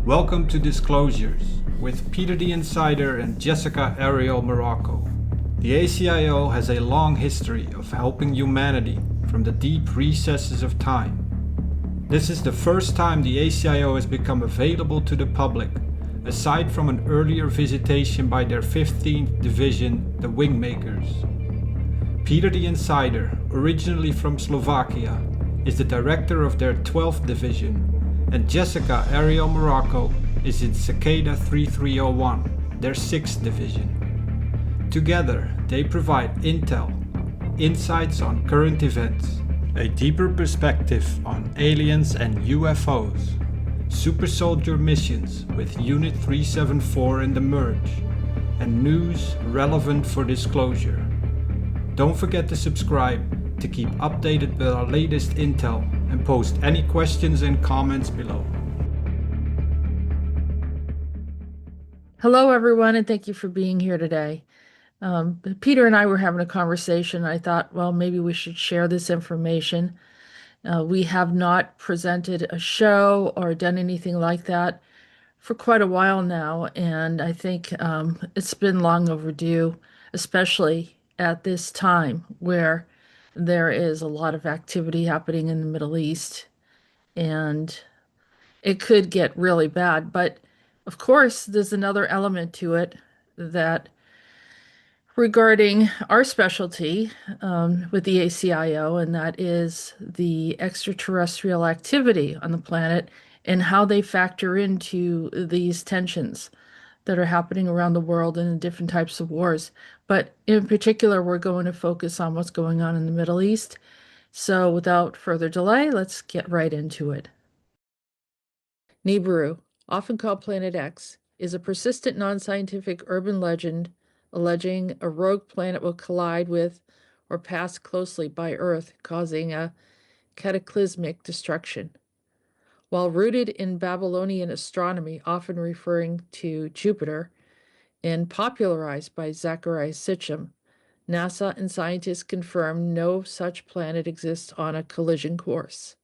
Welcome to Disclosures with Peter the Insider and Jessica Arael Morocco. The ACIO has a long history of helping humanity from the deep recesses of time. This is the first time the ACIO has become available to the public, aside from an earlier visitation by their 15th Division, the Wingmakers. Peter the Insider, originally from Slovakia, is the director of their 12th Division, and Jessica Arael Morocco is in Cicada 3301, their 6th Division. Together, they provide intel, insights on current events, a deeper perspective on aliens and UFOs, super soldier missions with Unit 374 and the Merge, and news relevant for disclosure. Don't forget to subscribe to keep updated with our latest intel and post any questions and comments below. Hello, everyone, and thank you for being here today. Peter and I were having a conversation. I thought, well, maybe we should share this information. We have not presented a show or done anything like that for quite a while now, and I think it's been long overdue, especially at this time where there is a lot of activity happening in the Middle East, and it could get really bad. But of course, there's another element to it that regarding our specialty with the ACIO, and that is the extraterrestrial activity on the planet and how they factor into these tensions that are happening around the world in the different types of wars. But in particular, we're going to focus on what's going on in the Middle East. So without further delay, let's get right into it. Nibiru, often called Planet X, is a persistent non-scientific urban legend alleging a rogue planet will collide with or pass closely by Earth, causing a cataclysmic destruction. While rooted in Babylonian astronomy, often referring to Jupiter, and popularized by Zecharia Sitchin, NASA and scientists confirm no such planet exists on a collision course.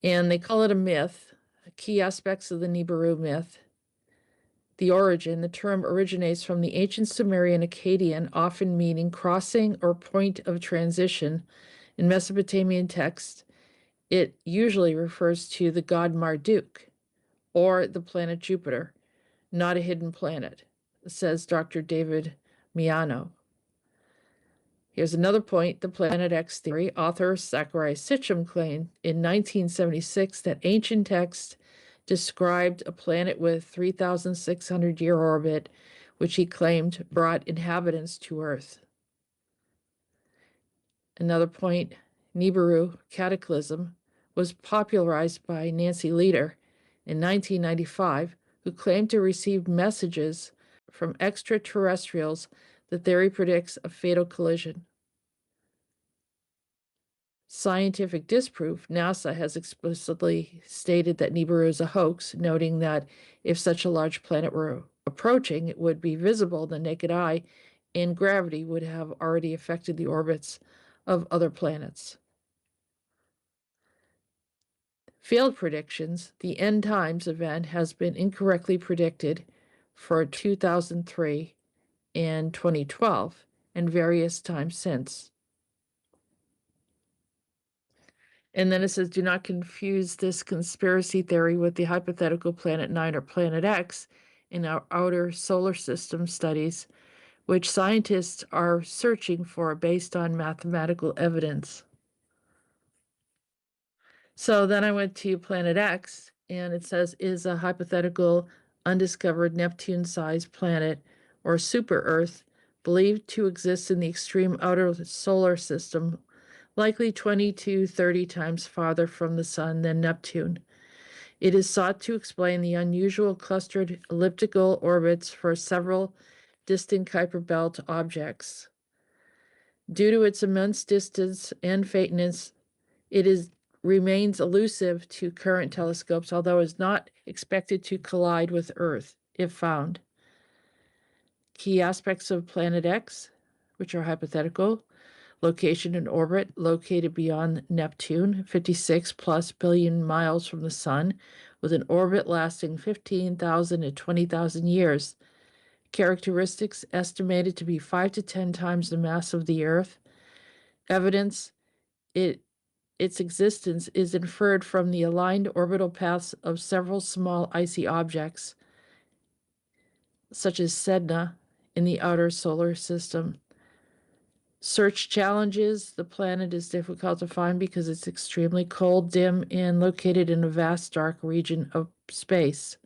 And they call it a myth. Key aspects of the Nibiru myth. The origin, the term originates from the ancient Sumerian Akkadian, often meaning crossing or point of transition. In Mesopotamian texts, it usually refers to the god Marduk or the planet Jupiter, not a hidden planet, says Dr. David Miano. Here's another point, the Planet X theory. Author Zecharia Sitchin claimed in 1976 that ancient texts described a planet with 3,600-year orbit, which he claimed brought inhabitants to Earth. Another point, Nibiru cataclysm was popularized by Nancy Lieder in 1995, who claimed to receive messages from extraterrestrials. The theory predicts a fatal collision. Scientific disproof. NASA has explicitly stated that Nibiru is a hoax, noting that if such a large planet were approaching, it would be visible to the naked eye, and gravity would have already affected the orbits of other planets. Failed predictions. The end times event has been incorrectly predicted for 2003 and 2012 and various times since. And then it says, do not confuse this conspiracy theory with the hypothetical Planet 9 or Planet X in our outer solar system studies, which scientists are searching for based on mathematical evidence. So then I went to Planet X, and it says, is a hypothetical undiscovered Neptune-sized planet or super-Earth believed to exist in the extreme outer solar system, likely 20 to 30 times farther from the Sun than Neptune. It is sought to explain the unusual clustered elliptical orbits for several distant Kuiper Belt objects. Due to its immense distance and faintness, it remains elusive to current telescopes, although is not expected to collide with Earth if found. Key aspects of Planet X, which are hypothetical. Location in orbit, located beyond Neptune, 56 plus billion miles from the Sun, with an orbit lasting 15,000 to 20,000 years. Characteristics estimated to be 5 to 10 times the mass of the Earth. Evidence its existence is inferred from the aligned orbital paths of several small icy objects, such as Sedna in the outer solar system. Search challenges. The planet is difficult to find because it's extremely cold, dim, and located in a vast dark region of space.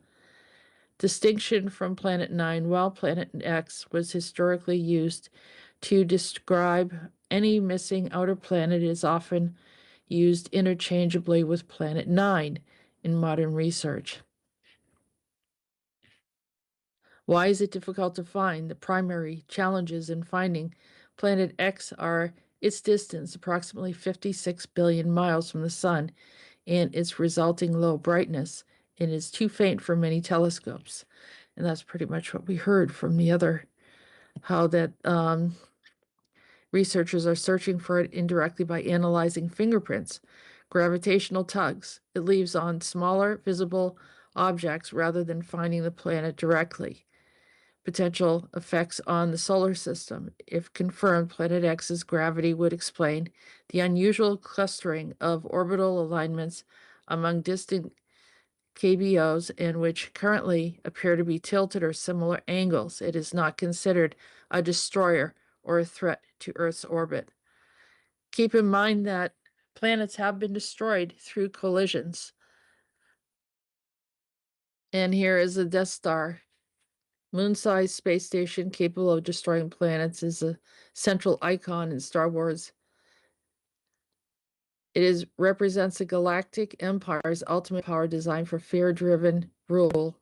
Distinction from Planet 9, while Planet X was historically used to describe any missing outer planet, is often used interchangeably with Planet 9 in modern research. Why is it difficult to find? The primary challenges in finding Planet X are its distance, approximately 56 billion miles from the Sun, and its resulting low brightness, and is too faint for many telescopes. And that's pretty much what we heard from the other, how that researchers are searching for it indirectly by analyzing fingerprints, gravitational tugs. It leaves on smaller visible objects rather than finding the planet directly. Potential effects on the solar system. If confirmed, Planet X's gravity would explain the unusual clustering of orbital alignments among distant KBOs, and which currently appear to be tilted or similar angles. It is not considered a destroyer or a threat to Earth's orbit. Keep in mind that planets have been destroyed through collisions. And here is the Deathstar. Moon-sized space station capable of destroying planets is a central icon in Star Wars. It represents a galactic empire's ultimate power designed for fear-driven rule.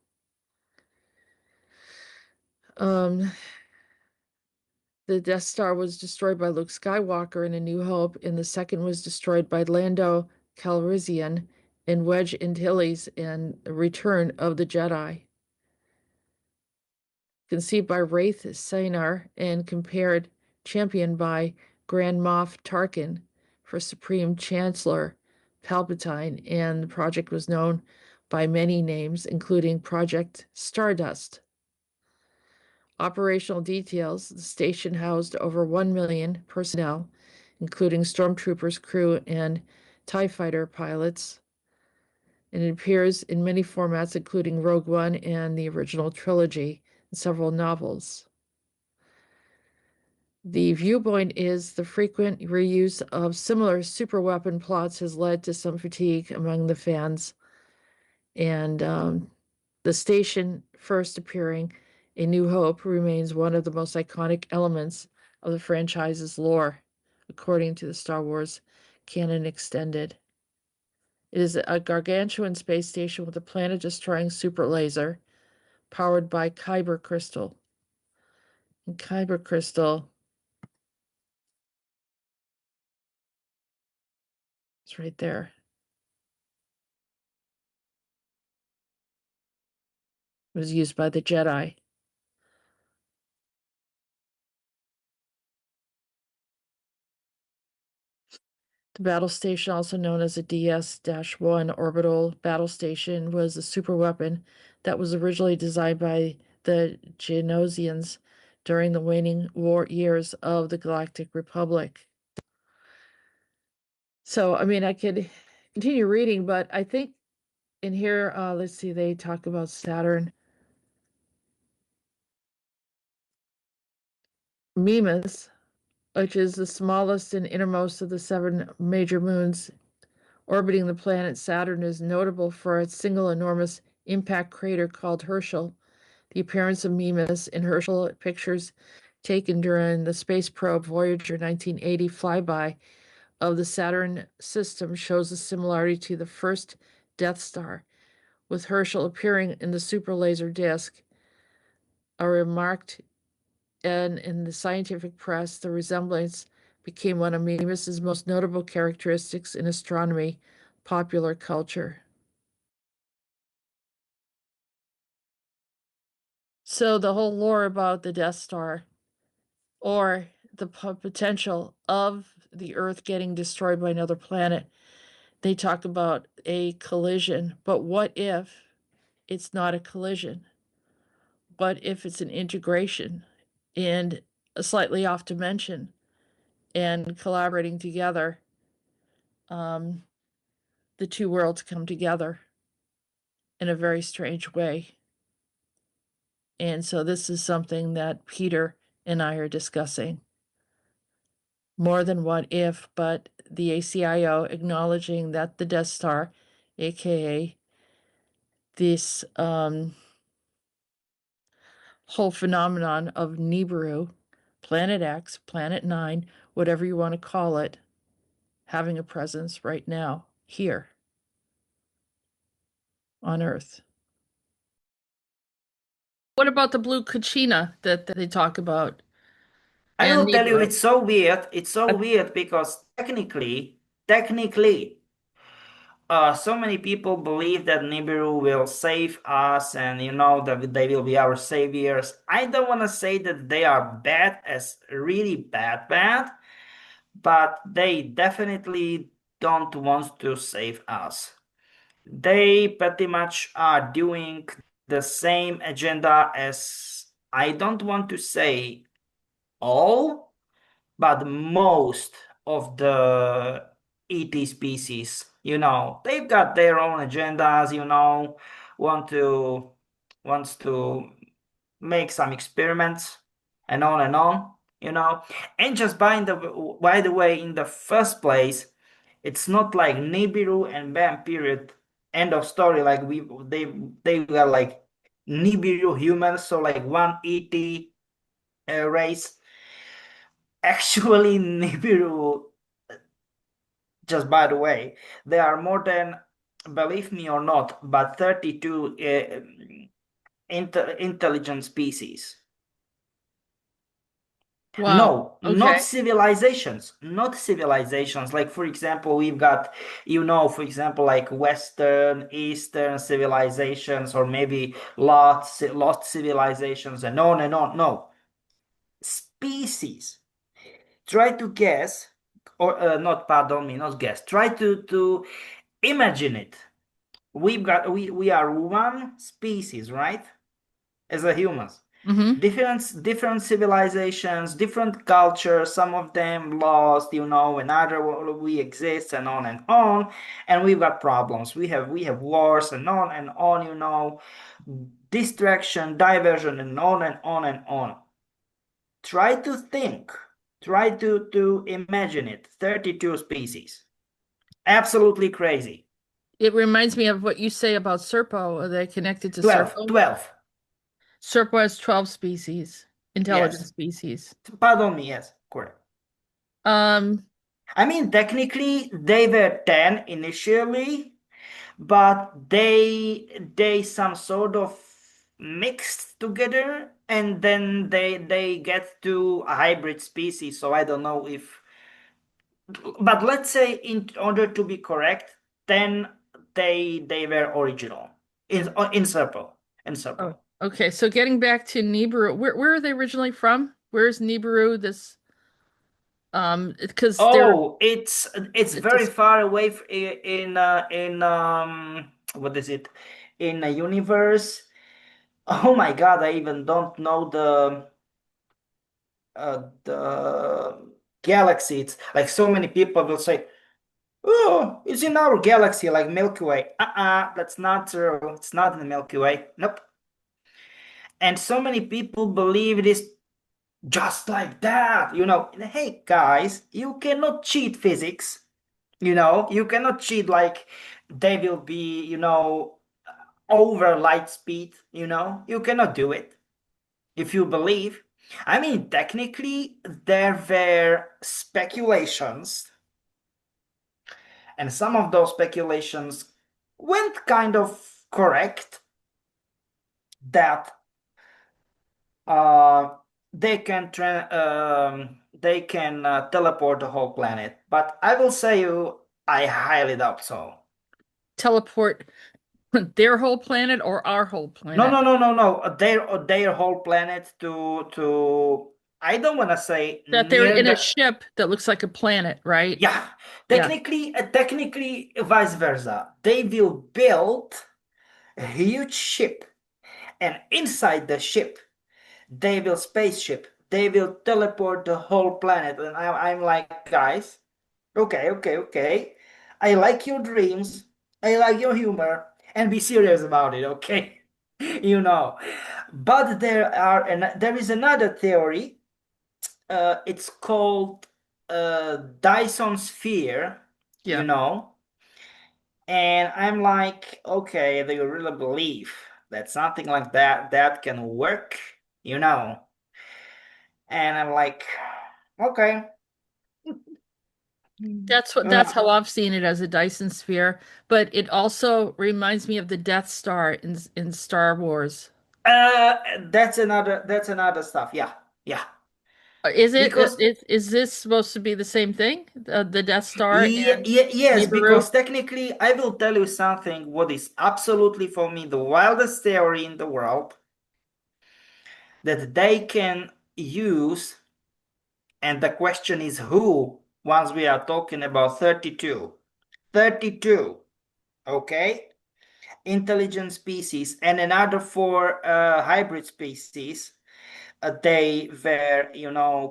The Death Star was destroyed by Luke Skywalker in A New Hope, and the second was destroyed by Lando Calrissian in Wedge Antilles in The Return of the Jedi. Conceived by Wraith Seinar and championed by Grand Moff Tarkin for Supreme Chancellor Palpatine, and the project was known by many names, including Project Stardust. Operational details: the station housed over 1 million personnel, including stormtroopers, crew, and TIE fighter pilots. And it appears in many formats, including Rogue One and the original trilogy, and several novels. The viewpoint is the frequent reuse of similar superweapon plots has led to some fatigue among the fans. And the station first appearing, A New Hope, remains one of the most iconic elements of the franchise's lore, according to the Star Wars Canon Extended. It is a gargantuan space station with a planet-destroying super laser powered by Kyber crystal. And Kyber crystal is right there. It was used by the Jedi. The battle station, also known as a DS-1 orbital battle station, was a superweapon that was originally designed by the Genosians during the waning war years of the Galactic Republic. So, I mean, I could continue reading, but I think in here, let's see, they talk about Saturn. Mimas, which is the smallest and innermost of the 7 major moons orbiting the planet Saturn, is notable for its single enormous impact crater called Herschel. The appearance of Mimas in Herschel pictures taken during the space probe Voyager 1980 flyby of the Saturn system shows a similarity to the first Death Star, with Herschel appearing in the super laser disk. A remarked, and in the scientific press, the resemblance became one of Mimas's most notable characteristics in astronomy popular culture. So the whole lore about the Death Star, or the potential of the Earth getting destroyed by another planet, they talk about a collision. But what if it's not a collision? What if it's an integration and a slightly off dimension and collaborating together? The two worlds come together in a very strange way. And so this is something that Peter and I are discussing. More than what if, but the ACIO acknowledging that the Deathstar, aka this whole phenomenon of Nibiru, Planet X, Planet 9, whatever you want to call it, having a presence right now here on Earth. What about the blue kachina that they talk about? I And will tell you, Nibiru. it's so weird. It's so weird because technically, so many people believe that Nibiru will save us and that they will be our saviors. I don't want to say that they are bad as really bad, but they definitely don't want to save us. They pretty much are doing the same agenda as, I don't want to say all, but most of the ET species, they've got their own agendas, wants to make some experiments and on and on, And just by the way, in the first place, it's not like Nibiru and bam, period, end of story. Like they were like Nibiru humans, so like one ET race. Actually, Nibiru, just by the way, there are more than, believe me or not, but 32 intelligent species. Wow. No, not Okay. civilizations, not civilizations. Like, for example, we've got, for example, like Western, Eastern civilizations, or maybe lost civilizations, and on and on. No, species. Try to guess, or not, pardon me, not guess. Try to imagine it. We are one species, right? As a humans. Mm-hmm. Different civilizations, different cultures, some of them lost, another we exist, and on, and we've got problems. We have wars and on, distraction, diversion, and on and on and on. Try to think, try to imagine it. 32 species. Absolutely crazy. It reminds me of what you say about Serpo. Are they connected to 12, Serpo? 12. Serpo has 12 species, intelligent Yes. species. Pardon me, yes, correct. Um, I mean, technically, they were 10 initially, but they some sort of mixed together, and then they get to a hybrid species. So I don't know if, but let's say in order to be correct, 10 they were original in circle. oh, okay. So getting back to Nibiru, where are they originally from? Where's Nibiru? This because they're Oh, it's it's very just far away in what is it? In a universe. Oh my God, I even don't know the galaxy. It's like so many people will say, "Oh, it's in our galaxy, like Milky Way." That's not true. It's not in the Milky Way. Nope. And so many people believe it is just like that. Hey guys, you cannot cheat physics. You cannot cheat like they will be, over light speed. You cannot do it if you believe. I mean, technically, there were speculations, and some of those speculations went kind of correct, that uh, they can teleport the whole planet. But I will say you, I highly doubt so. teleport their whole planet or our whole No, planet. no, no, no, no. Their whole planet to I don't want to say That they're near in a the, ship that looks like a planet, right? yeah, Yeah. technically vice versa. They will build a huge ship, and inside the ship, they will spaceship. They will teleport the whole planet. And I'm like, guys, okay. I like your dreams. I like your humor. And be serious about it, okay? You know. But there is another theory. It's called Dyson sphere, you Yeah. know. And I'm like, okay, do you really believe that something like that can work? You know. And I'm like, okay. That's how I've seen it as a Dyson sphere, but it also reminds me of the Death Star in Star Wars. That's another stuff. Yeah. Because Is this supposed to be the same thing? The Death Star and yes, Nibiru? because technically, I will tell you something. What is absolutely for me the wildest theory in the world that they can use, and the question is who. Once we are talking about 32, okay, intelligent species, and another four hybrid species. They were,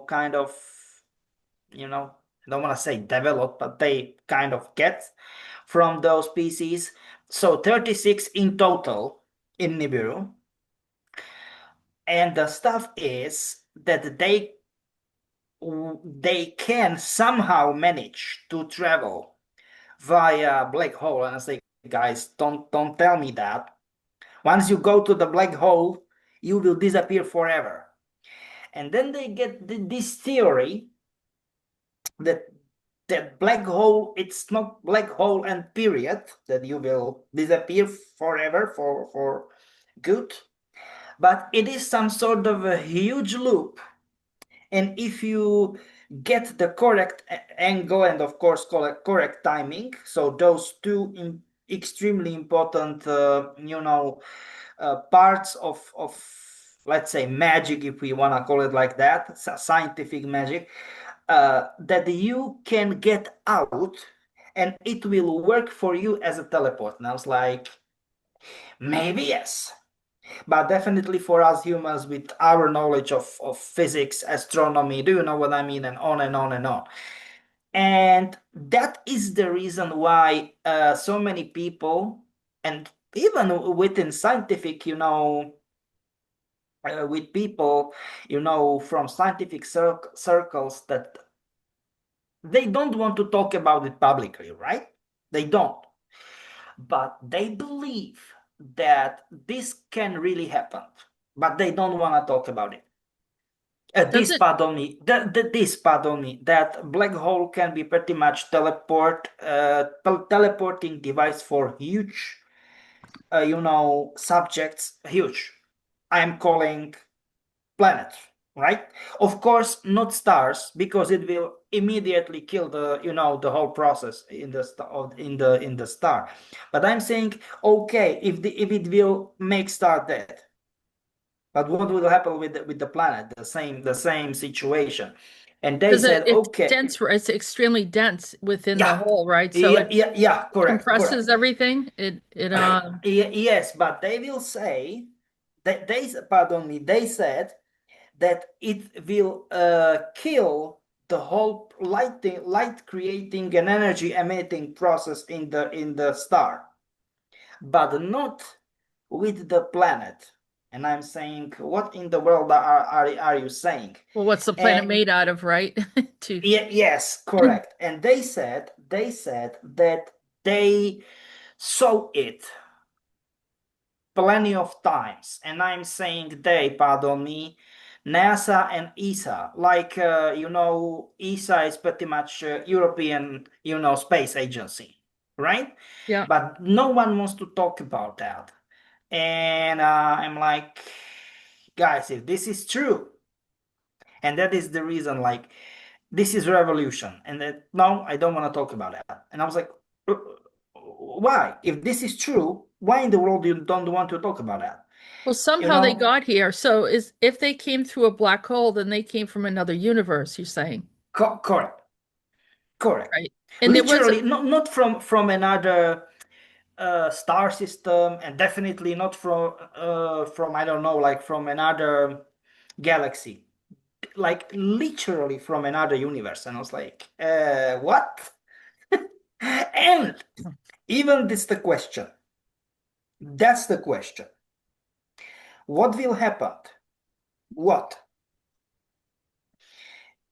kind of, I don't want to say developed, but they kind of get from those species. So 36 in total in Nibiru. And the stuff is that they can somehow manage to travel via black hole. And I say, guys, don't tell me that. Once you go to the black hole, you will disappear forever. And then they get this theory that black hole, it's not black hole and period, that you will disappear forever for good, but it is some sort of a huge loop. And if you get the correct angle and of course correct timing, so those two extremely important parts of, let's say, magic, if we want to call it like that, scientific magic, that you can get out and it will work for you as a teleport. And I was like, maybe yes. But definitely for us humans with our knowledge of physics, astronomy, do you know what I mean? And on and on and on. And that is the reason why so many people, and even within scientific, with people, from scientific circles, that they don't want to talk about it publicly, right? They don't. But they believe that this can really happen, but they don't want to talk about it. Does it Pardon me, that black hole can be pretty much teleporting device for huge, subjects, huge. I'm calling planets, right? Of course, not stars, because it will immediately kill the whole process in the star. But I'm saying, okay, if it will make star dead, but what will happen with the planet? The same situation. And they because said, it's okay, dense, it's extremely dense within the yeah, hole, right? So it correct. compresses everything. Yes, but they will say that pardon me, they said that it will kill the whole light creating and energy emitting process in the star, but not with the planet. And I'm saying, what in the world are you saying? Well, what's the planet And made out of, right? To yes, correct. And they said that they saw it plenty of times. And I'm saying they, pardon me, NASA and ESA. Like, ESA is pretty much European, space agency, right? yeah. But no one wants to talk about that. And I'm like, guys, if this is true, and that is the reason, like, this is revolution, and that, no, I don't want to talk about that. And I was like, why? If this is true, why in the world you don't want to talk about that? Well, You somehow they know, got here. So if they came through a black hole, then they came from another universe, you're saying, correct, correct. right? And there was Literally, not from another star system, and definitely not from I don't know, like from another galaxy, like literally from another universe. And I was like, what? And even this the question. That's the question. What will happen? What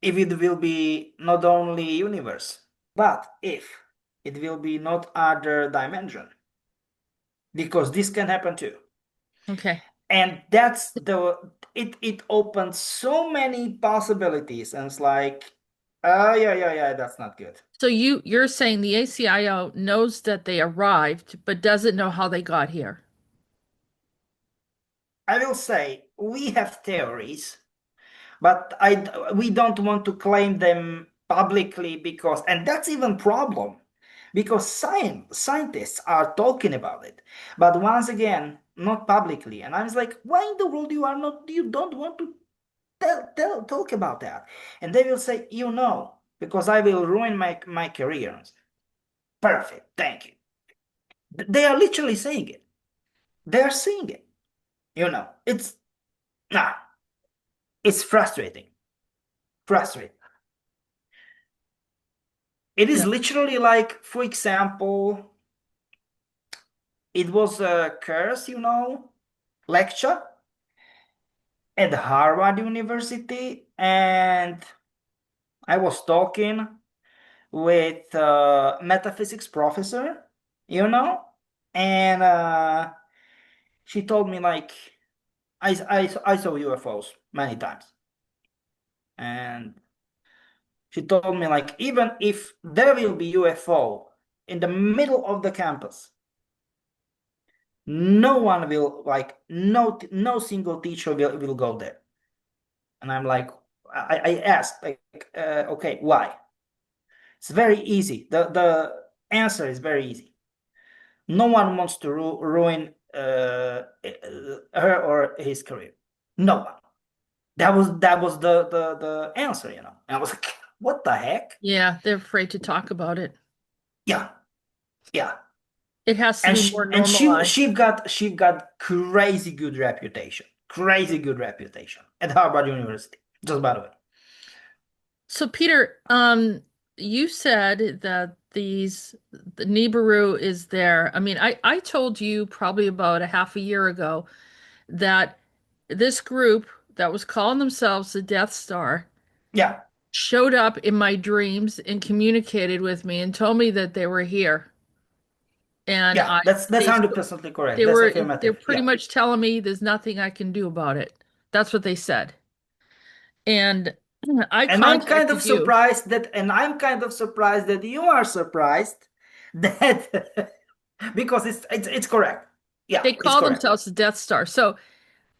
if it will be not only universe, but if it will be not other dimension? Because this can happen too. okay. And that's it opens so many possibilities, and it's like, yeah, that's not good. So you're saying the ACIO knows that they arrived, but doesn't know how they got here. I will say we have theories, but we don't want to claim them publicly, because, and that's even problem, because scientists are talking about it, but once again, not publicly. And I was like, why in the world you don't want to talk about that? And they will say, because I will ruin my career. Perfect, thank you. They are literally saying it. They are saying it. It's nah, it's frustrating. Frustrating. It is Yeah. literally like, for example, it was a course, lecture at Harvard University, and I was talking with a metaphysics professor, you know, and she told me like, I saw UFOs many times, and she told me like, even if there will be UFO in the middle of the campus, no one will, like, no single teacher will go there. And I'm like, I asked, like, okay, why? It's very easy. The answer is very easy. No one wants to ruin her or his career. No one. That was the answer, And I was like, what the heck? Yeah, they're afraid to talk about it. Yeah, yeah. It has to And be she more and she normalized. she got crazy good reputation. Crazy good reputation at Harvard University. Just by the way. So Peter, you said that the Nibiru is there. I mean, I told you probably about a half a year ago that this group that was calling themselves the Death Star Yeah, showed up in my dreams and communicated with me and told me that they were here. And yeah. That's they 100% correct. they That's were they're affirmative. pretty Yeah. much telling me there's nothing I can do about it. That's what they said. And I And I'm kind of contacted you. surprised that you are surprised that because it's correct. Yeah, They it's call correct. themselves the Death Star. So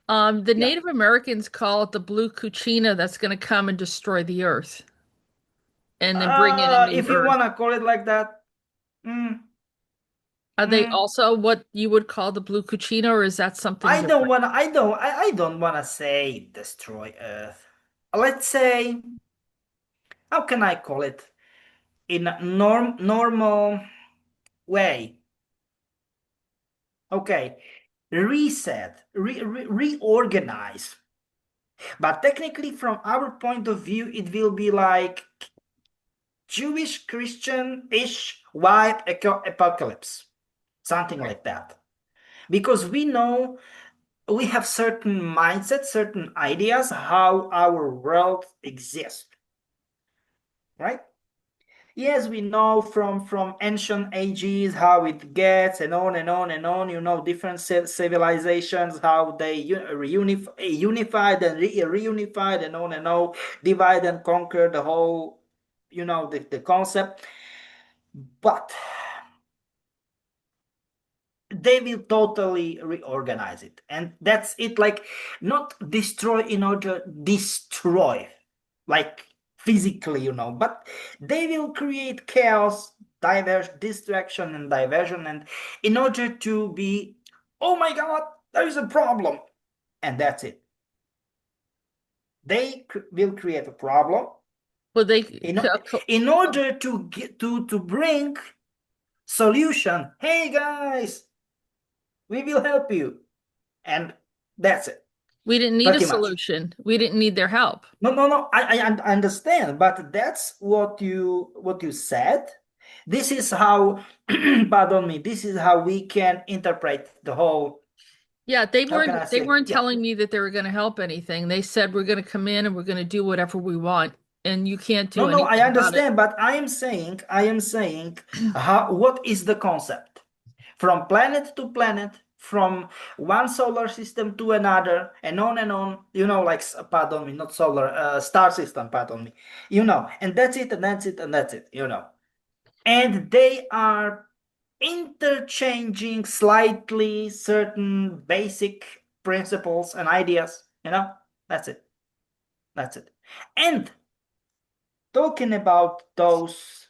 the Yeah. Native Americans call it the blue kachina that's going to come and destroy the earth and then bring in a new If you earth. wanna call it like that, mm, Are they mm, also what you would call the blue kachina, or is that something I don't different? wanna. I don't wanna say destroy Earth. Let's say, how can I call it in a normal way? Okay, reset, reorganize. But technically, from our point of view, it will be like Jewish, Christian-ish white apocalypse, something like that. Because we have certain mindsets, certain ideas how our world exists, right? Yes, we know from ancient ages how it gets, and on and on and on. Different civilizations, how they unified and reunified, and on and on, divide and conquer the whole, the concept. But they will totally reorganize it, and that's it. Like, not destroy in order destroy, like physically, but they will create chaos, distraction and diversion, and in order to be, oh my god, there is a problem, and that's it. They will create a problem. Well, they in order to get to bring solution. Hey guys, we will help you, and that's it. We didn't need Pretty a much. solution. We didn't need their help. No. I understand, but that's what you said. This is how, pardon me. This is how we can interpret the whole. Yeah, How can I they say? weren't Yeah. telling me that they were going to help anything. They said we're going to come in and we're going to do whatever we want, and you can't do No, I anything about it. understand, but I am saying, what is the concept? From planet to planet, from one solar system to another, and on, like, pardon me, not solar, star system, pardon me, and that's it, and that's it, and that's it, and they are interchanging slightly certain basic principles and ideas, that's it. And talking about those,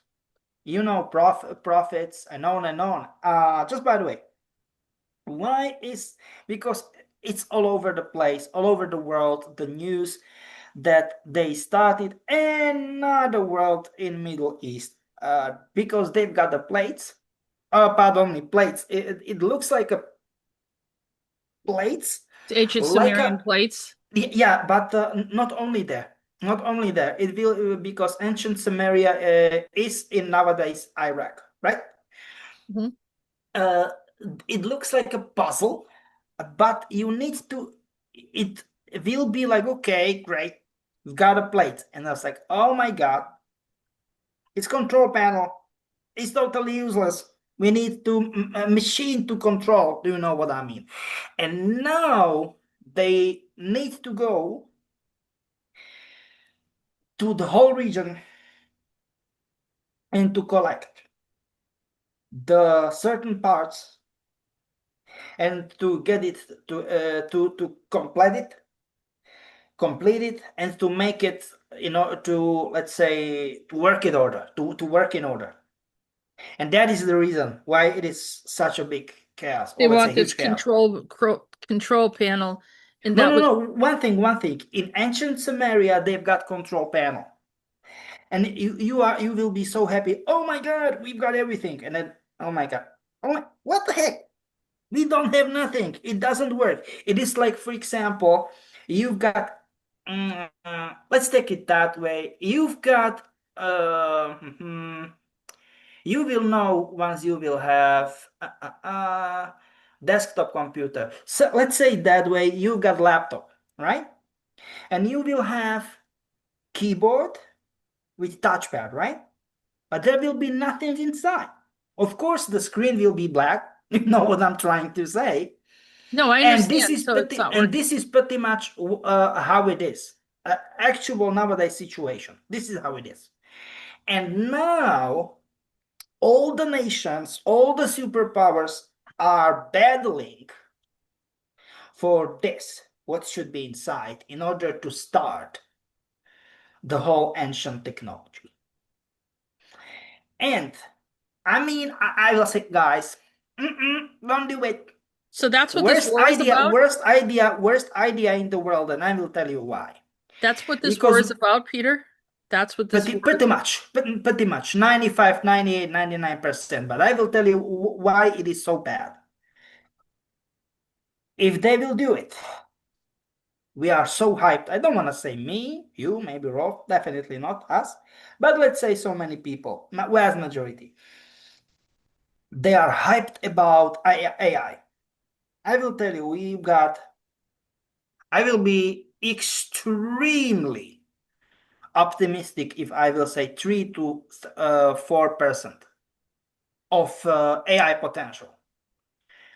prophets and on. Just by the way, why is, because it's all over the place, all over the world, the news that they started another world in Middle East, because they've got the plates. Pardon me, plates. It looks like a plates, Ancient like Sumerian plates. yeah, but not only there. Not only there. It will, because ancient Samaria is in nowadays Iraq, right? Mhm. It looks like a puzzle, but you need to. It will be like, okay, great, we've got a plate, and I was like, oh my god, it's control panel. It's totally useless. We need to a machine to control. Do you know what I mean? And now they need to go to the whole region and to collect the certain parts and to get it to complete it, and to make it, to, let's say, to work in order, to work in order. And that is the reason why it is such a big chaos, They or let's say want this huge chaos. control panel, and No, that was One thing. In ancient Samaria, they've got control panel, and you will be so happy. Oh my God, we've got everything, and then, oh my God, what the heck? We don't have nothing. It doesn't work. It is like, for example, you've got. Let's take it that way. You've got. You will know once you will have desktop computer. So let's say that way, you've got laptop, right? And you will have keyboard with touchpad, right? But there will be nothing inside. Of course, the screen will be black. You know what I'm trying to say. no, I And understand. So it's not working. this is pretty much how it is. Actual nowadays situation. This is how it is. And now all the nations, all the superpowers are battling for this, what should be inside, in order to start the whole ancient technology. And I mean, I will say, guys, don't do it. So that's what this war is about? Worst idea in the world, and I will tell you why. That's what this Because war is about, Peter? That's what this war pretty much 95, 98, 99%. But I will tell you why it is so bad. If they will do it, we are so hyped. I don't want to say me, you, maybe Rolf, definitely not us, but let's say so many people, vast majority. They are hyped about AI. I will tell you, I will be extremely optimistic if I will say 3 to 4% of AI potential.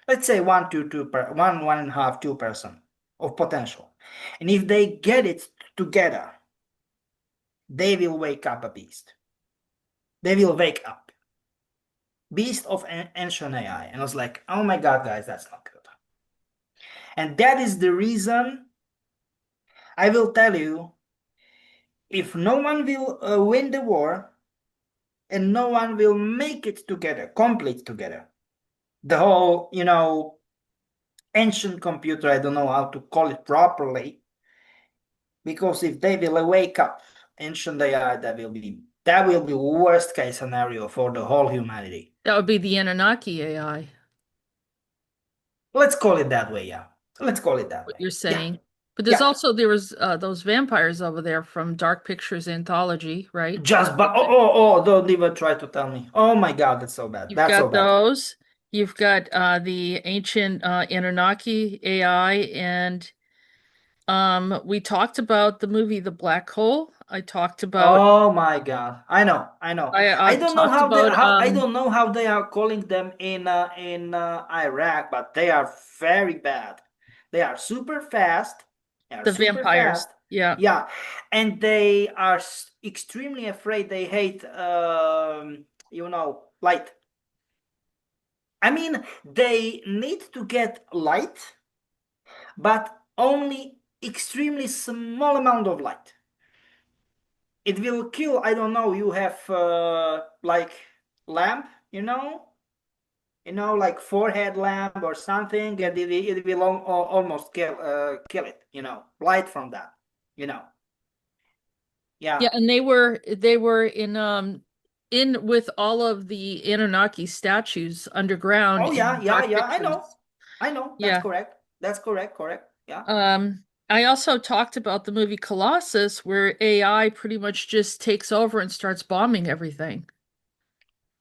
Let's say 1.5, 2% of potential. And if they get it together, they will wake up a beast. They will wake up. Beast of ancient AI. And I was like, oh my God, guys, that's not good. And that is the reason I will tell you, if no one will win the war, and no one will make it together, complete together, the whole, ancient computer. I don't know how to call it properly, because if they will wake up ancient AI, that will be worst case scenario for the whole humanity. That would be the Anunnaki AI, Let's call it that way. Yeah, let's call it that what way. you're Yeah, saying. But yeah. there was those vampires over there from Dark Pictures Anthology, right? Just but oh, don't even try to tell me. Oh my God, that's so bad. You've That's so got bad. those. You've got the ancient Anunnaki AI, and we talked about the movie The Black Hole. Oh my God. I know. I don't know Talked how they about I don't know how they are calling them in Iraq, but they are very bad. They are super fast. They are the super vampires. fast. Yeah. Yeah, and they are extremely afraid. They hate light. I mean, they need to get light, but only extremely small amount of light. It will kill. I don't know. You have like lamp, like forehead lamp or something, and it will almost kill it. Light from that. You know. Yeah, Yeah. and they were in with all of the Anunnaki statues underground Oh yeah, in yeah, Dark yeah. I know. Pictures. I know. That's Yeah. correct. That's correct. Correct. Yeah. I also talked about the movie Colossus, where AI pretty much just takes over and starts bombing everything.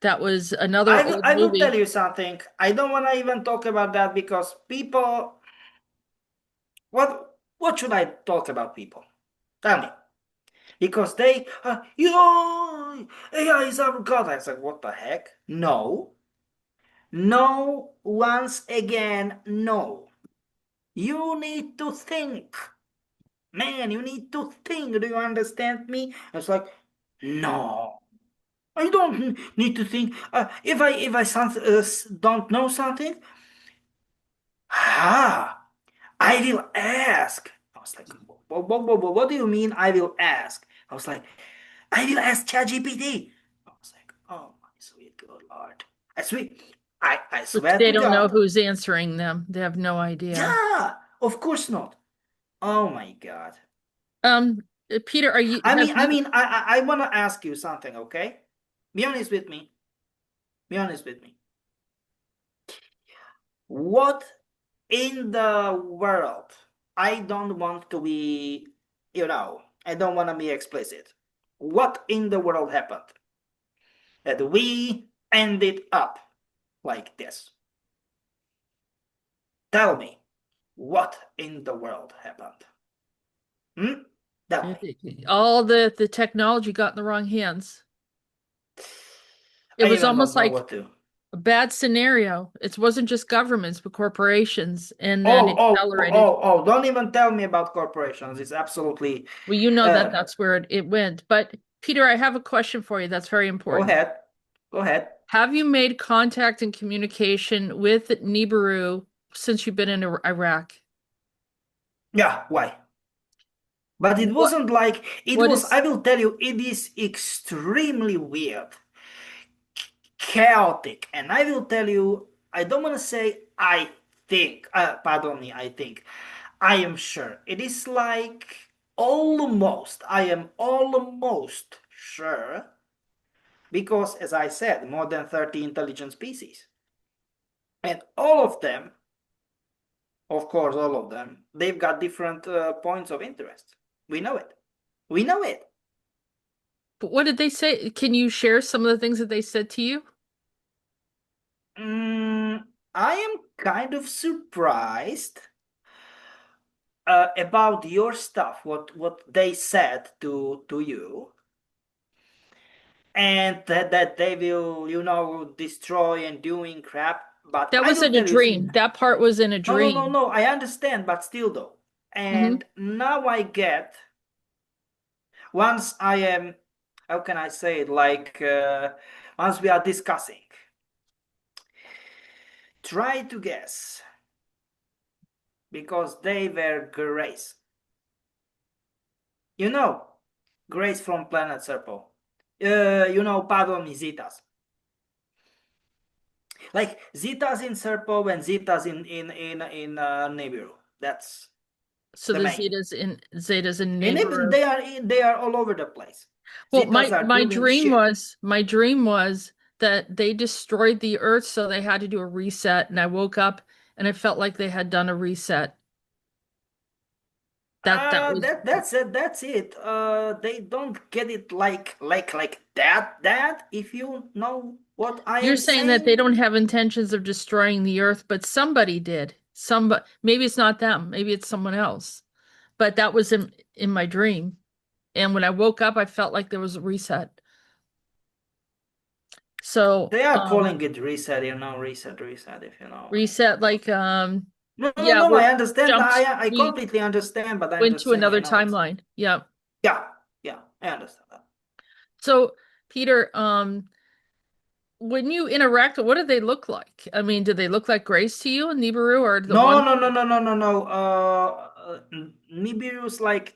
That was another old I will tell movie. you something. I don't want to even talk about that because people. What should I talk about, people? Tell me. Because they, AI is our God. I said, what the heck? No. No, once again, no. You need to think. Man, you need to think. Do you understand me? It's like, no. I don't need to think. If I don't know something, I will ask. I was like, what do you mean I will ask? I was like, I will ask ChatGPT. I was like, oh my sweet good Lord. I Which swear they to don't know God. who's answering them. They have no idea. Yeah, of course not. Oh my God. Um, Peter, have you? I want to ask you something, okay? Be honest with me. Be honest with me. What in the world? I don't want to be, I don't want to be explicit. What in the world happened that we ended up like this? Tell me, what in the world happened? Tell me. All the technology got in the wrong hands. It I was even don't almost know like what to. a bad scenario. It wasn't just governments, but corporations, and then it accelerated. Don't even tell me about corporations. It's absolutely. Well, you know that Uh, that's where it went. But Peter, I have a question for you that's very Go important. ahead. Go ahead. Have you made contact and communication with Nibiru since you've been in Iraq? Yeah, why? But it What wasn't like it what was. is I will tell you, it is extremely weird, chaotic, and I will tell you. I don't want to say I think. Pardon me. I think. I am sure. It is like almost. I am almost sure because, as I said, more than 30 intelligent species, and all of them, of course, all of them, they've got different points of interest. We know it. We know it. what did they say? Can you share some of the things that they said to you? Mm, I am kind of surprised about your stuff, what they said to you, and that they will, destroy and doing crap. But That I was will in a tell you, dream. That part was in a no, no, no, dream. no. I understand, but still, though. Hmm. And now I get. Once I am, how can I say it? Like once we are discussing, try to guess because they were Grace. You know, Grace from Planet Serpo. Pardon, Zitas. Like Zeta's in Serpo and Zeta's in Nibiru. That's So the the main. Zeta's in And even Nibiru. they are all over the place. Well, Zetas my are my doing dream shit. was my dream was that they destroyed the Earth, so they had to do a reset, and I woke up and I felt like they had done a reset. That was. That's it. That's it. They don't get it like that. If you know what I You're am saying that they saying. don't have intentions of destroying the Earth, but somebody did. Somebody, maybe it's not them, maybe it's someone else. But that was in my dream. And when I woke up, I felt like there was a reset. So, They are calling it reset, reset, if you know. reset, like, No, no, yeah, no, we're I understand. jumped, I we completely understand, but I'm went just to saying, another timeline. Yeah. yeah, yeah, I understand that. So, Peter, when you interact, what do they look like? I mean, do they look like Grace to you and Nibiru, or the No, one? no, no, no, no, no, no. Nibiru's like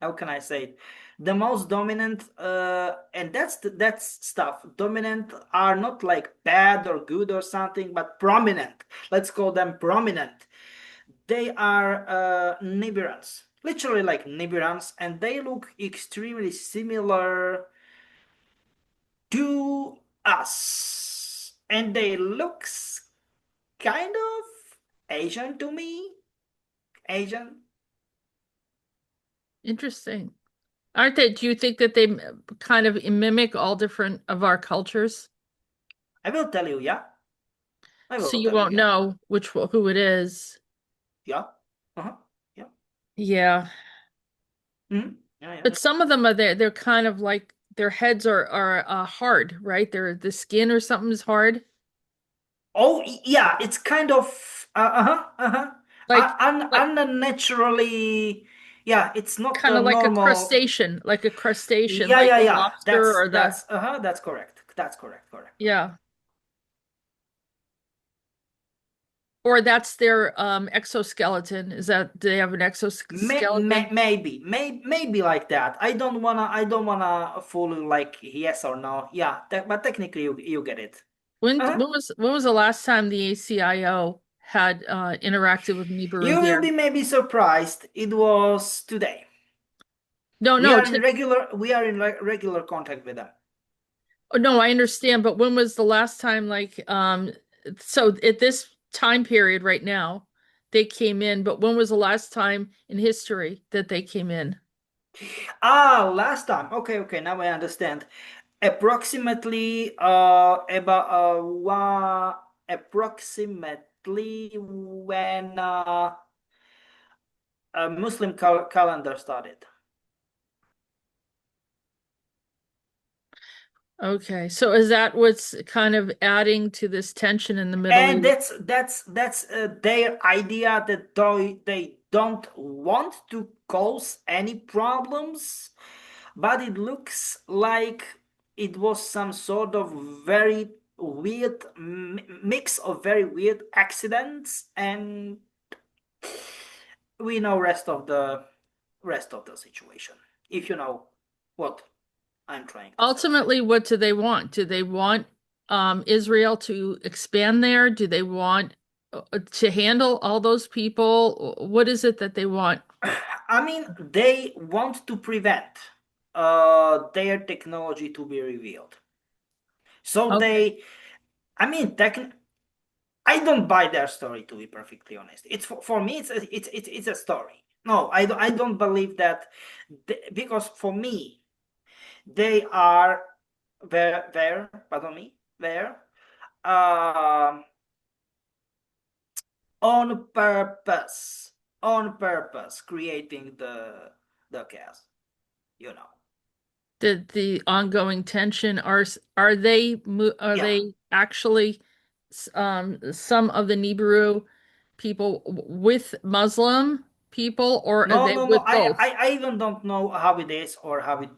how can I say it? The most dominant, and that's stuff. Dominant are not like bad or good or something, but prominent. Let's call them prominent. They are Nibirans, literally like Nibirans, and they look extremely similar to us. And they looks kind of Asian to me. Asian. Interesting. Aren't they? Do you think that they kind of mimic all different of our cultures? I will tell you, yeah. I So will you tell you, won't yeah. know who it is. Yeah. Uh-huh. Yeah. Yeah. Mm-hmm. Yeah, yeah, But yeah. some of them are there. They're kind of like their heads are hard, right? The skin or something is hard. Oh, yeah, it's kind of Like unnaturally. Yeah, it's not kind the of like a normal. crustacean, like a crustacean, Yeah, like yeah, the yeah. lobster or the That's correct. That's correct. Correct. Correct. yeah. Or that's their exoskeleton. Is that do they have an exoskeleton? Maybe like that. I don't wanna fully like yes or no. Yeah, but technically you get it. When Uh-huh. when was the last time the ACIO had interacted with Nibiru You will here? be maybe surprised. It was today. No, no, to, We are in regular contact with them. oh, no, I understand, but when was the last time like so at this time period right now they came in, but when was the last time in history that they came in? Ah, last time. Okay, okay, now I understand. Approximately approximately when Muslim calendar started. Okay, so is that what's kind of adding to this tension in the Middle And East? that's their idea that they don't want to cause any problems, but it looks like it was some sort of very weird mix of very weird accidents, and we know rest of the situation. If you know what I'm trying to say. Ultimately, what do they want? Do they want Israel to expand there? Do they want to handle all those people? What is it that they want? I mean, they want to prevent their technology to be revealed. So Okay. I mean, I don't buy their story, to be perfectly honest. It's for me, it's a story. No, I don't believe that because for me, they are pardon me, there, um, on purpose, creating the chaos, you know. The ongoing tension are Yeah. they actually some of the Nibiru people with Muslim people, or are No, they no, no. with both? I even don't know how it is or how it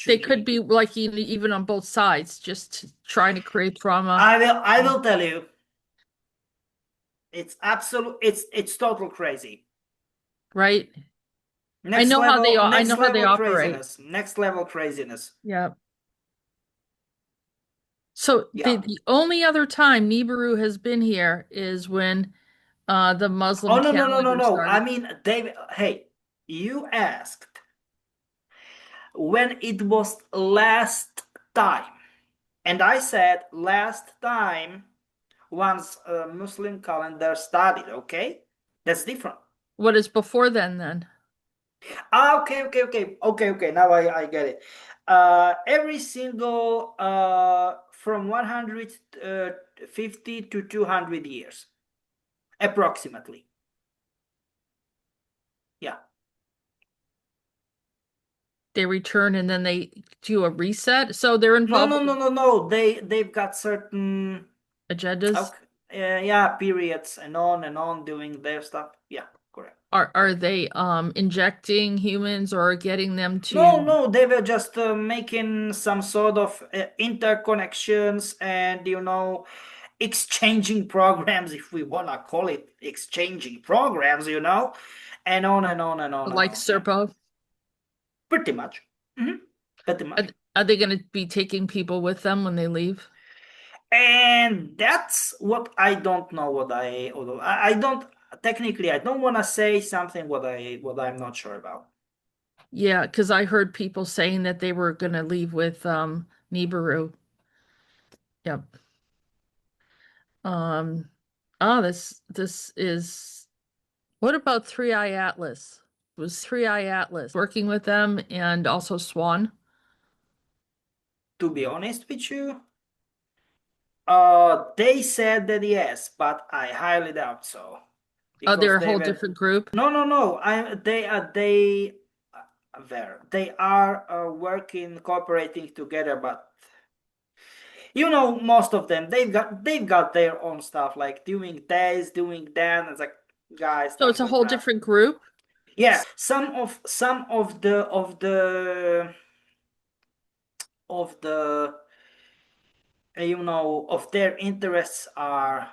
They should could be. be like even on both sides, just trying to create trauma, I will tell you. It's absolute. It's total crazy. right? I Next know how they level operate. craziness. Next level craziness. Yeah. So Yeah. the only other time Nibiru has been here is when the Oh Muslim no, no, no, no, calendar no. I started. mean, David, hey, you asked when it was last time. And I said last time once a Muslim calendar started, okay? That's different. What is before then? Ah, okay. Now I get it. Every single from 150 to 200 years, approximately. Yeah. They return and then they do a reset. So they're No, involved no, no, with no, no. They've got certain agendas. okay, yeah, periods and on doing their stuff. Yeah, correct. Are they injecting humans or getting them No, to no, they were just making some sort of interconnections and, exchanging programs, if we want to call it exchanging programs, and on and on and on and like on. Yeah, Serpo? pretty much. hmm Pretty Are, much. are they going to be taking people with them when they leave? And that's what I don't know. Although I don't technically, I don't want to say something what I'm not sure about. Yeah, because I heard people saying that they were going to leave with Nibiru. Yep. Um, this is what about Three Eye Atlas? Was Three Eye Atlas working with them and also Swan? To be honest with you, they said that yes, but I highly doubt so Oh, they're because a they whole were. different group. No, no, no. They are working, cooperating together, but most of them they've got their own stuff, like doing this, doing that. It's like, guys, So it's stuff a like whole that. different group. Yeah, some of their interests are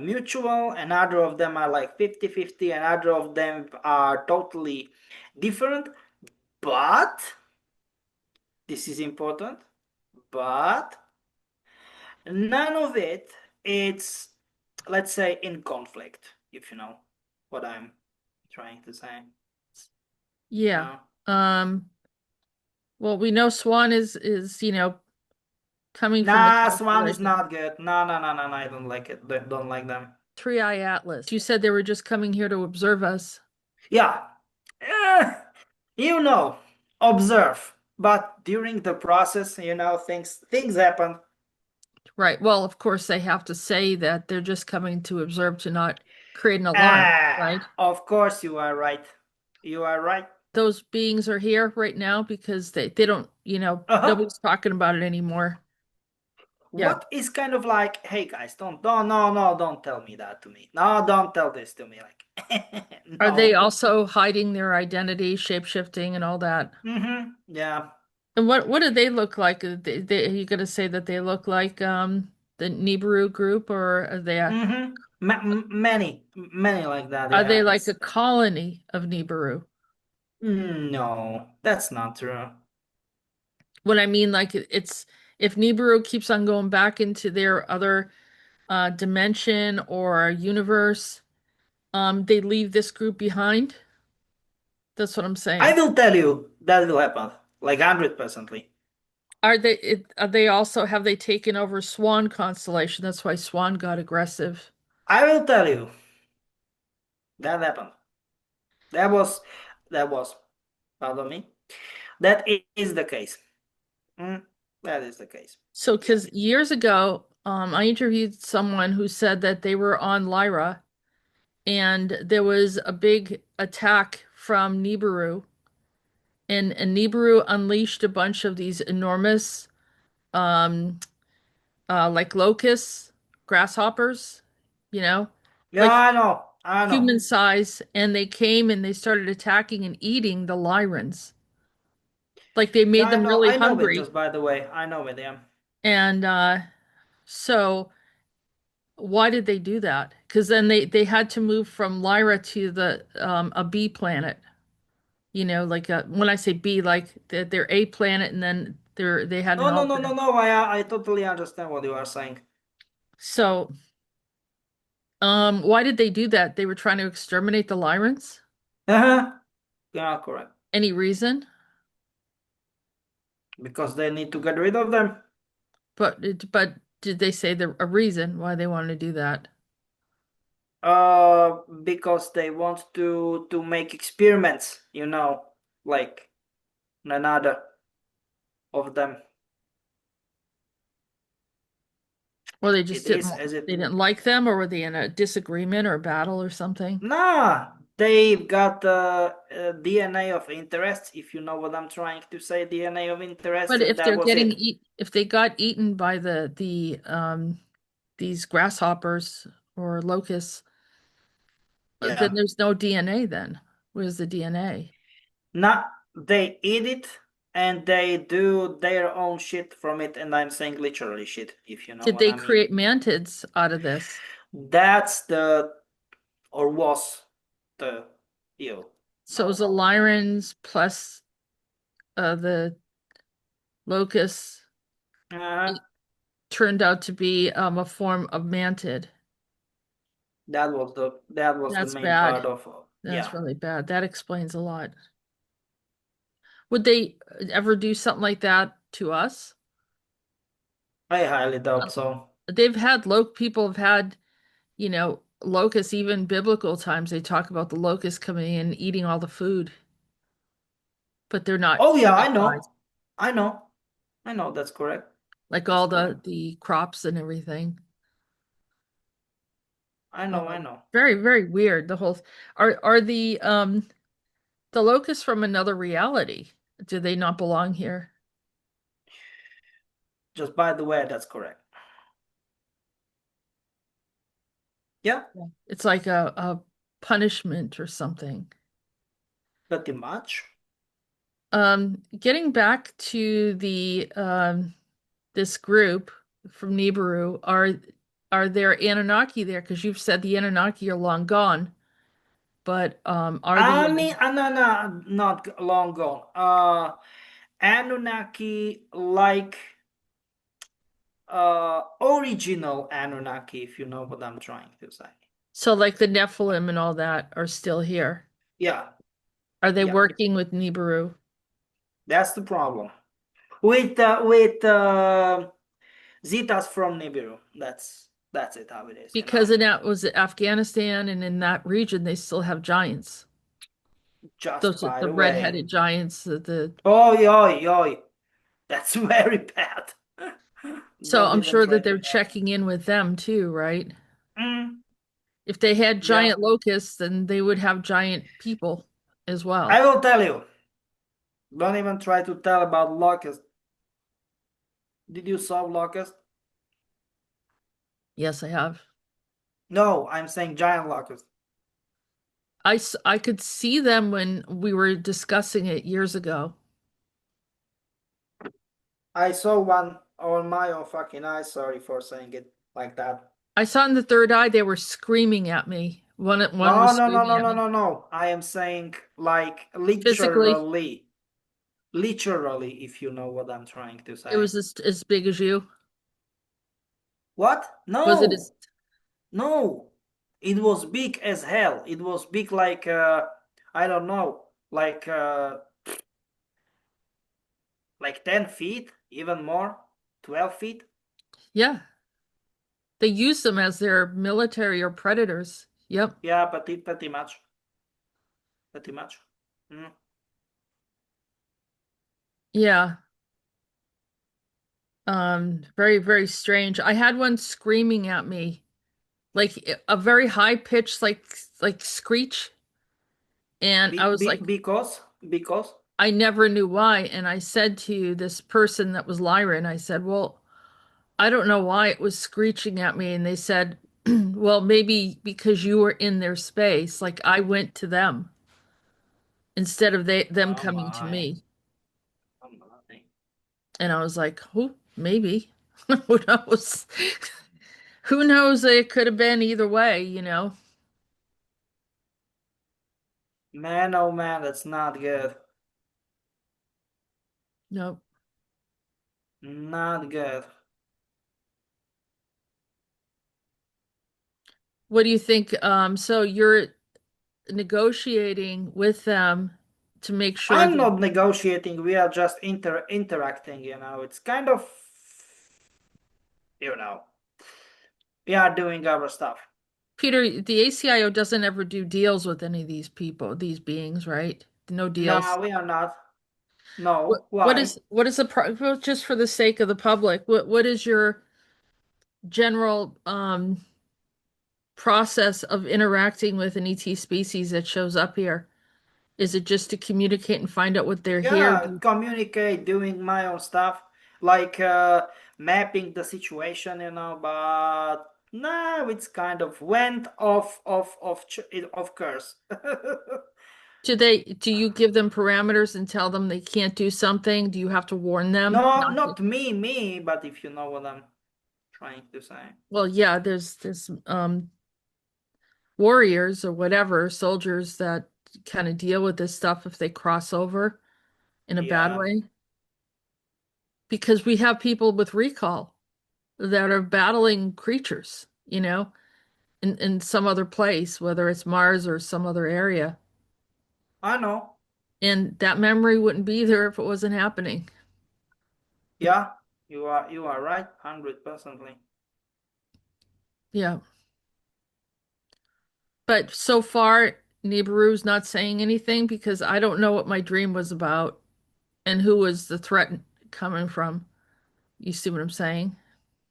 mutual, and other of them are like 50-50, and other of them are totally different. But this is important. But none of it's, let's say, in conflict, if you know what I'm trying to say. Yeah. No. Well, we know Swan is coming from the Nah, Swan is constellation not good. No, no, no, no, no, I don't like it. Don't like them. Three Eye Atlas. You said they were just coming here to observe us. Yeah. Eh, you know, observe. But during the process, things happen. Right. Well, of course, they have to say that they're just coming to observe to not create an alarm, Ah, right? of course you are right. You are right. Those beings are here right now because they don't, Uh-huh. nobody's talking about it anymore. Yeah. What is kind of like, hey guys, don't no no don't tell me that to me. No, don't tell this to me. Like Are they no. also hiding their identity, shape-shifting and all that? Yeah. And what do they look like? Are you gonna say that they look like the Nibiru group, or Many like that, are they yeah. like a colony of Nibiru? No, that's not true. What I mean, like it's if Nibiru keeps on going back into their other dimension or universe, they leave this group behind. That's what I'm I saying. will tell you that will happen. Like 100%. Are they also have they taken over Swan constellation? That's why Swan got aggressive. I will tell you that happened. That was that was pardon me. That is the case. Mm, that is the case. So, Yeah. because years ago, I interviewed someone who said that they were on Lyra and there was a big attack from Nibiru, and Nibiru unleashed a bunch of these enormous, um, like locusts, grasshoppers, you know, Yeah, like I know. I know. human size, and they came and they started attacking and eating the Lyrans. Like they Yeah, made I them know. really I know it, hungry. just by the way. I know it, yeah. And so why did they do that? Because then they had to move from Lyra to the a B planet. Like when I say B, like they're a planet, and then They hadn't No, no, no, altered no, it. no. I totally understand what you are saying. So, why did they do that? They were trying to exterminate the Lyrans? Uh-huh. Yeah, correct. Any reason? Because they need to get rid of them. But did they say a reason why they wanted to do that? Because they want to make experiments, like another of them. Or they just It is didn't as it. they didn't like them, or were they in a disagreement or a battle or something? Nah, they've got DNA of interest, if you know what I'm trying to say, DNA of interest, But and if that they're was getting it. eat if they got eaten by these grasshoppers or locusts, then Yeah. there's no DNA then. Where's the DNA? Nah, they eat it and they do their own shit from it, and I'm saying literally shit, if you know Did what they I mean. create mantids out of this? That's the, or was the, So it no, was the no, no. Lyrans plus the locusts Uh, turned out to be a form of mantid. that was the That's main bad. part of, That's yeah. really bad. That explains a lot. Would they ever do something like that to us? I highly doubt Uh, so. They've had people have had, locusts, even biblical times. They talk about the locusts coming in and eating all the food, but they're not Oh yeah, I human know. sized, I know. I know that's correct. like That's all correct. the crops and everything. I know, I know. Very, very weird. Are the locusts from another reality? Do they not belong here? Just by the way, that's correct. Yeah, Yeah. It's like a punishment or something. pretty much. Getting back to the this group from Nibiru, are there Anunnaki there? Because you've said the Anunnaki are long gone, but are the I mean, no, no, not long gone. Anunnaki, like original Anunnaki, if you know what I'm trying to say. so like the Nephilim and all that are still here? Yeah, Are they yeah, working with Nibiru? that's the problem. With Zetas from Nibiru. That's it how it is. Because in that was Afghanistan and in that region, they still have giants. Just Those are by the the way. red-headed giants. Oi, oi, oi. That's very bad. So Don't I'm even sure try that to they're name checking in with them too, right? it. If they had Yeah. giant locusts, then they would have giant people as I well. will tell you. Don't even try to tell about locust. Did you solve locust? Yes, I have. No, I'm saying giant locust. I could see them when we were discussing it years ago. I saw one on my own fucking eyes. Sorry for saying it like that. I saw in the third eye they were screaming at me. One No, was no, no, screaming no, at no, me no, no. I am saying like physically. literally. Literally, if you know what I'm trying to It say. was as big as you. What? Was it No. as No. It was big as hell. It was big like I don't know, like 10 feet, even more, 12 feet. yeah. They use them as their military or predators. Yep. Yeah, pretty much. Pretty much. Mm. Yeah. Very, very strange. I had one screaming at me, like a very high pitched like screech. And I was like, Because, I never knew why. And I said to this person that was Lyran, I said, well, I don't know why it was screeching at me. And they said, well, maybe because you were in their space. Like I went to them instead of them oh coming to my, me. oh my. And I was like, who? Maybe. Who knows? Who knows? It could have been either way. Man, oh man, that's not good. Nope. Not good. What do you think? So you're negotiating with them to make sure I'm that not negotiating, we are just interacting, It's kind of, we are doing our stuff. Peter, the ACIO doesn't ever do deals with any of these people, these beings, right? No deals. No, we are not. What No, what why? is what is well, just for the sake of the public, what is your general process of interacting with an ET species that shows up here? Is it just to communicate and find out what they're here? Yeah, communicate, doing my own stuff, like mapping the situation, but no, it's kind of went off course. Do you give them parameters and tell them they can't do something? Do you have to warn them? No, not me, but if you know what I'm trying to say. Well, yeah, there's warriors or whatever, soldiers that kind of deal with this stuff if they cross over in a bad Yeah, way. Because we have people with recall that are battling creatures, in some other place, whether it's Mars or some other area. I know. And that memory wouldn't be there if it wasn't happening. Yeah, you are right, 100%. Yeah. But so far, Nibiru's not saying anything because I don't know what my dream was about and who was the threat coming from. You see what I'm saying?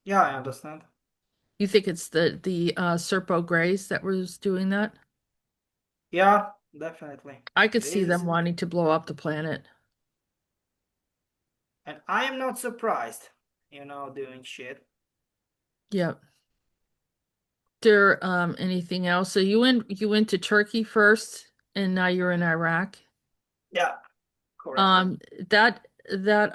Yeah, I understand. You think it's the Serpo Greys that was doing that? Yeah, definitely. I could It see them is. wanting to blow up the planet. And I am not surprised, doing shit. Yeah. There anything else? So you went to Turkey first and now you're in Iraq. Yeah, correct. That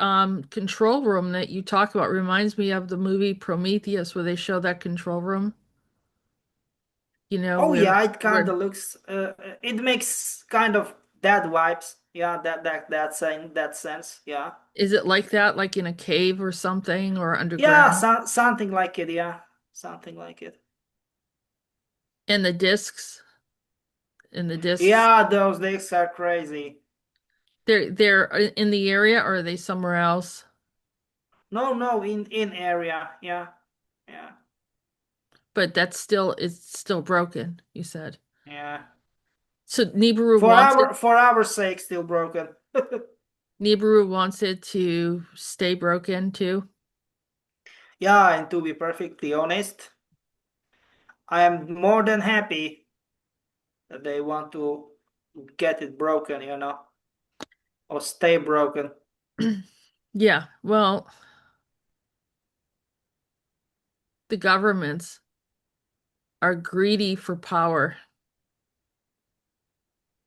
control room that you talk about reminds me of the movie Prometheus where they show that control room. Oh Where yeah, it kind of looks. It makes kind of that vibes. Yeah, that sense. Yeah. is it like that, like in a cave or something or Yeah, underground? something like it. Yeah, something like it. And the discs, Yeah, those discs are crazy. they're in the area or are they somewhere else? No, in area. Yeah, yeah, But it's still broken, you said. yeah. So Nibiru For wants it. our sake, still broken. Nibiru wants it to stay broken too. Yeah, and to be perfectly honest, I am more than happy that they want to get it broken, or stay broken. Yeah, well, the governments are greedy for power.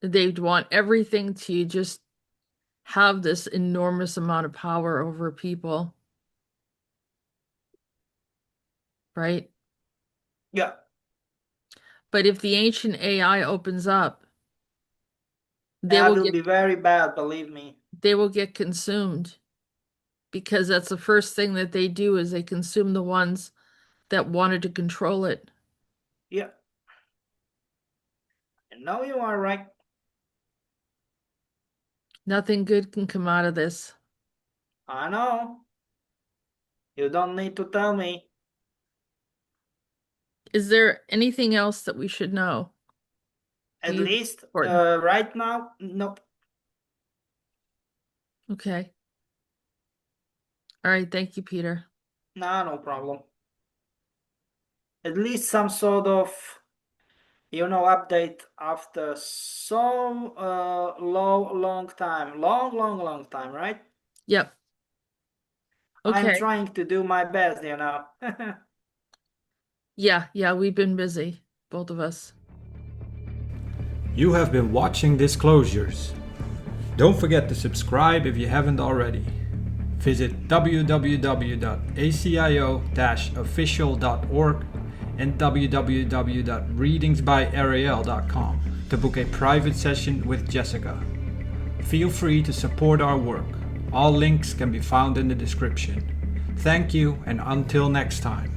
They want everything to just have this enormous amount of power over people, right? Yeah, But if the ancient AI opens up, they that will will get be very bad, believe me. they will get consumed because that's the first thing that they do is they consume the ones that wanted to control it. Yeah. And no, you are right. Nothing good can come out of this. I know. You don't need to tell me. Is there anything else that we should know? At You least important. right now, nope. Okay. All right, thank you, Peter. Nah, no problem. At least some sort of, update after so long time. Long time, right? Yep. I'm Okay. trying to do my best, Yeah, we've been busy, both of us. You have been watching Disclosures. Don't forget to subscribe if you haven't already. Visit www.acio-official.org and www.readingsbyarael.com to book a private session with Jessica. Feel free to support our work. All links can be found in the description. Thank you, and until next time.